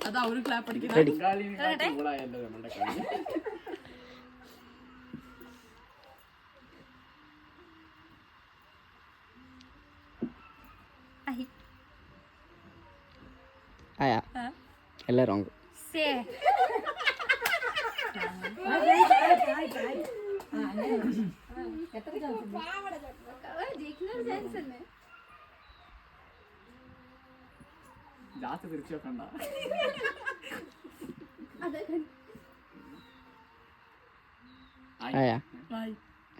അതാ ഒരു ക്ലാപ്പ് അടിക്കുന്നത്. ആയാ എല്ലാം റോങ്. ജാസ്തി തിരിച്ചു വെക്കണ്ട. ആയാ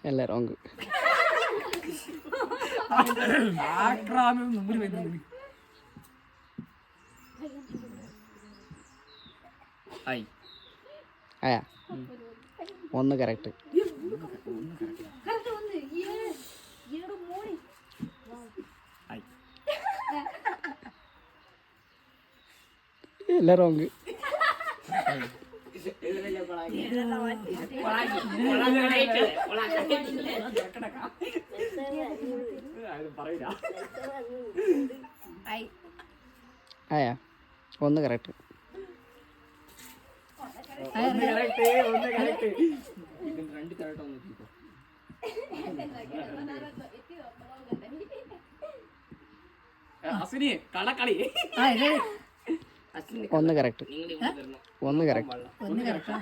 എല്ലാം റോങ്. മുമ്പിൽ വരുന്നത് ആയാ ഒന്ന് കറക്റ്റ്. എല്ലാം റോങ്. ആയാ ഒന്ന് കറക്റ്റ്. അശ്വിനി കളക്കളി. ഒന്ന് കറക്റ്റ്. ഒന്ന് കറക്റ്റ്.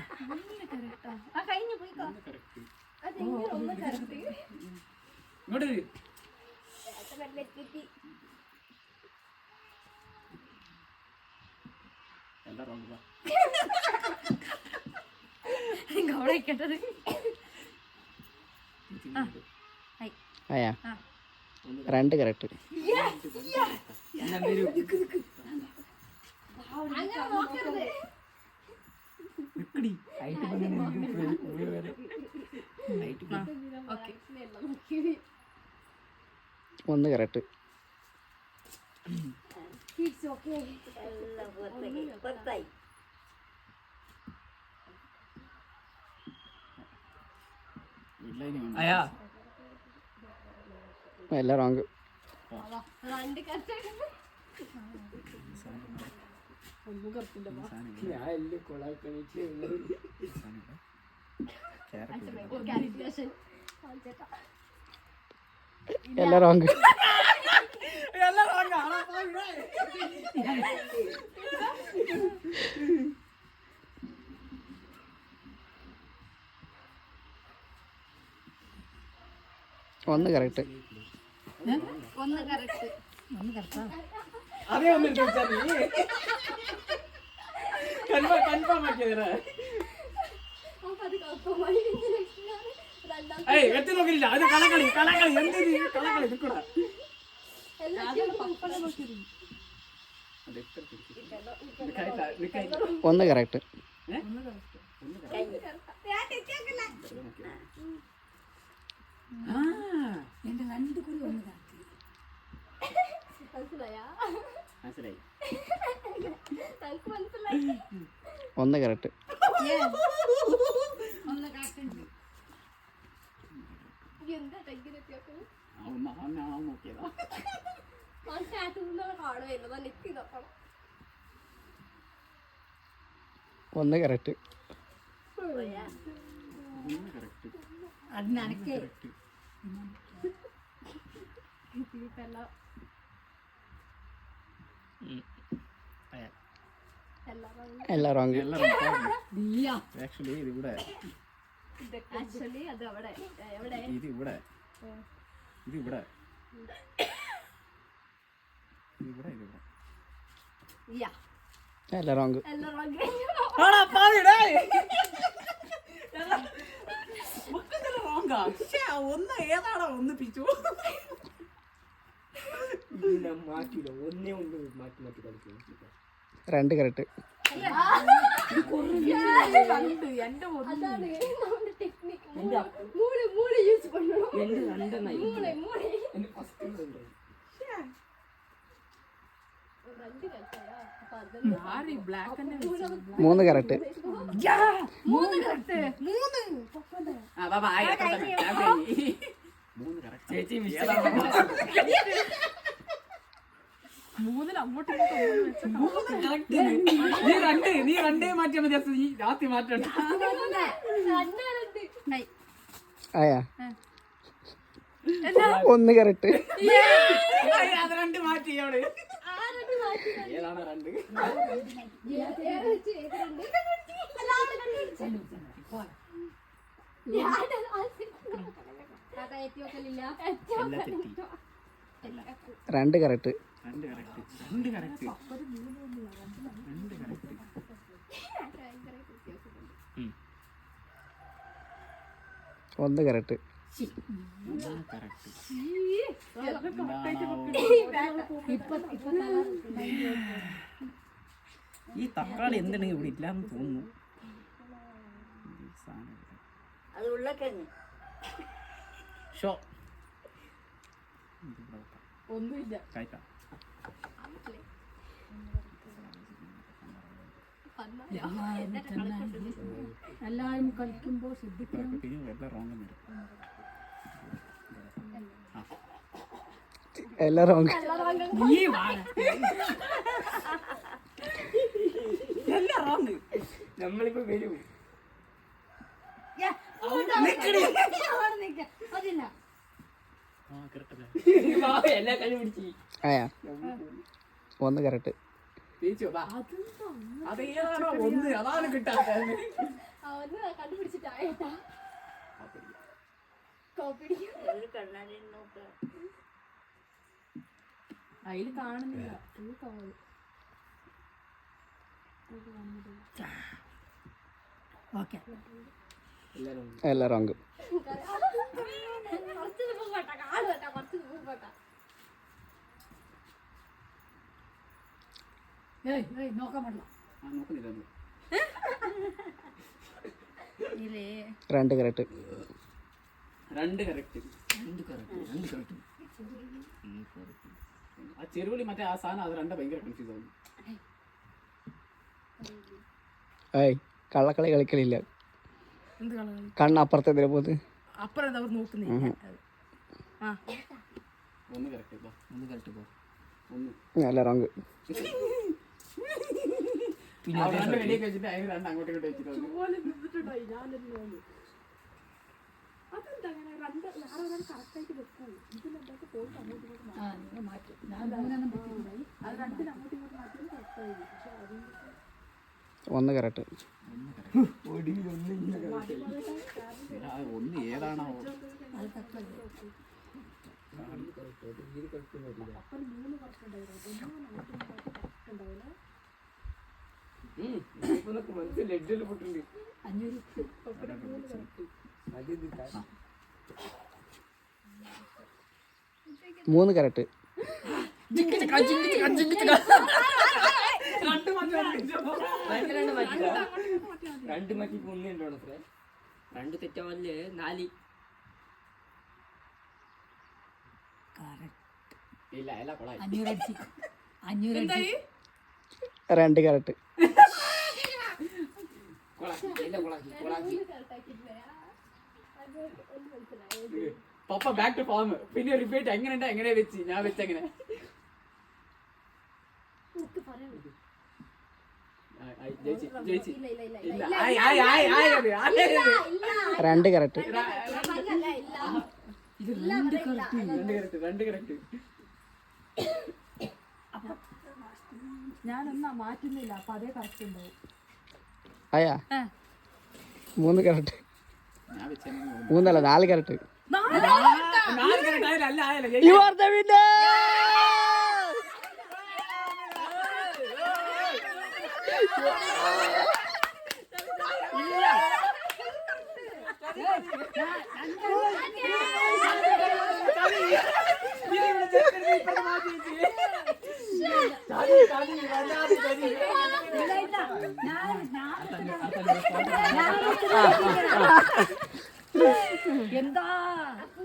ഇങ്ങോട്ട് എന്താ റോങ്? ആയാ രണ്ട് കറക്റ്റ്. ഒന്ന് കറക്റ്റ്. എല്ലാം റോങ്. എല്ലാം റോങ്. ഒന്ന് കറക്റ്റ്. അതേ ഒന്ന് കൺഫേം ആക്കിയതല്ലേ? എത്തി നോക്കില്ല. അത് കളക്കളി കളക്കളി എന്ത് കളക്കളി നിൽക്കൂടാ. ഒന്ന് കറക്റ്റ്. എന്റെ രണ്ടു കൂടി ഒന്ന് കാത്തി. ഒന്ന് കറക്റ്റ്. ഒന്ന് കറക്റ്റ്. അതിനനക്ക് എല്ലാം റോങ്. ആക്ച്വലി ഇത് ഇവിടെ, അത് അവിടെ ഇത് ഇവിടെ, ഇത് ഇവിടെ, ഇത് ഇവിടെ, ഇത് ഇവിടെ. എല്ലാം റോങ്. ഒന്ന് ഏതാണോ ഒന്ന് പിച്ചു മാറ്റില്ല. ഒന്നേ ഒന്ന് മാറ്റി മാറ്റി കളിക്കും. രണ്ട് കറക്റ്റ്. മൂന്ന് കറക്റ്റ്. ചേച്ചി മൂന്നിൽ അങ്ങോട്ടും നീ രണ്ടേ മാറ്റിയാൽ മതി നീ രാത്രി മാറ്റണ്ട ആയാ ഒന്ന് കറക്റ്റ് അത് രണ്ട് മാറ്റി അവിടെ ഏതാണ് രണ്ട് രണ്ട് കറക്റ്റ് ഒന്ന് കറക്റ്റ് ഈ തക്കാളി എന്തുണ്ടെങ്കിൽ ഇവിടെ ഇല്ലാന്ന് തോന്നുന്നു. ഷോ ഒന്നുമില്ല കഴിക്കാം. എല്ലാവരും കളിക്കുമ്പോൾ ശ്രദ്ധിക്കണം. എല്ലാം റോങ് നീ വാങ്ങ എല്ലാം റോങ്. നമ്മളിപ്പോ വരൂ എല്ലാ കളി പിടിച്ച് ആയാ ഒന്ന് കറക്റ്റ് അതേതാണോ ഒന്ന് അതാണ് കിട്ടാത്തത്. അതിൽ കാണുന്നില്ല. ഓക്കെ എല്ലാം റോങ് നോക്കാൻ പാടില്ല. രണ്ട് കറക്റ്റ് രണ്ട് കറക്റ്റ്. ആ ചെറുവിളി മറ്റേ ആ സാധനം അത് രണ്ട ഭയങ്കര കൺഫ്യൂസ് ആവും. ഏയ് കള്ളക്കളി കളിക്കലില്ല. എന്ത് കളകളി? കണ്ണപ്പുറത്തെ എന്തിനാ പോകുന്നത്? അപ്പുറം എന്താ അവർ നോക്കുന്നില്ല. ആ ഒന്ന് കറക്റ്റ് പോ. ഒന്ന് കറക്റ്റ് പോ. ഒന്ന് എല്ലാം റോങ് പിന്നെ രണ്ട് വെടിയൊക്കെ വെച്ചിട്ട് അതിന് രണ്ട് അങ്ങോട്ടും ഇങ്ങോട്ട് വെച്ചിട്ട് വന്നു. ഒന്ന് കറക്റ്റ് ഒന്ന് ഏതാണോ മനസ്സിൽ ലഡ്ഡിൽ പൊട്ടുണ്ട് മൂന്ന് കറക്റ്റ് രണ്ട് മാറ്റി ഒന്നുണ്ടോ ഫ്രേ രണ്ട് തെറ്റാവല്ലേ നാല് ഇല്ല എല്ലാ കൊളായി. രണ്ട് കറക്റ്റ് കൊളാക്കി എല്ലാം കൊളാക്കി കൊളാക്കി പപ്പ ബാക്ക് ടു ഫോം. പിന്നെ റിപ്പീറ്റ് എങ്ങനെയുണ്ട് എങ്ങനെ വെച്ച് ഞാൻ വെച്ചെങ്ങനെ ജയിച്ച് ഇല്ല രണ്ട് കറക്റ്റ് രണ്ട് കറക്റ്റ്. ഞാനൊന്നാ മാറ്റുന്നില്ല. അപ്പൊ അതേ കറക്റ്റ് ഉണ്ടാവും. ആയാ മൂന്ന് കറക്റ്റ് ഞാൻ വെച്ച മൂന്നല്ല നാല് കറക്റ്റ്. നാല് കറക്റ്റ് ആയാലും അല്ല ആയാലും You are the winner! എന്താ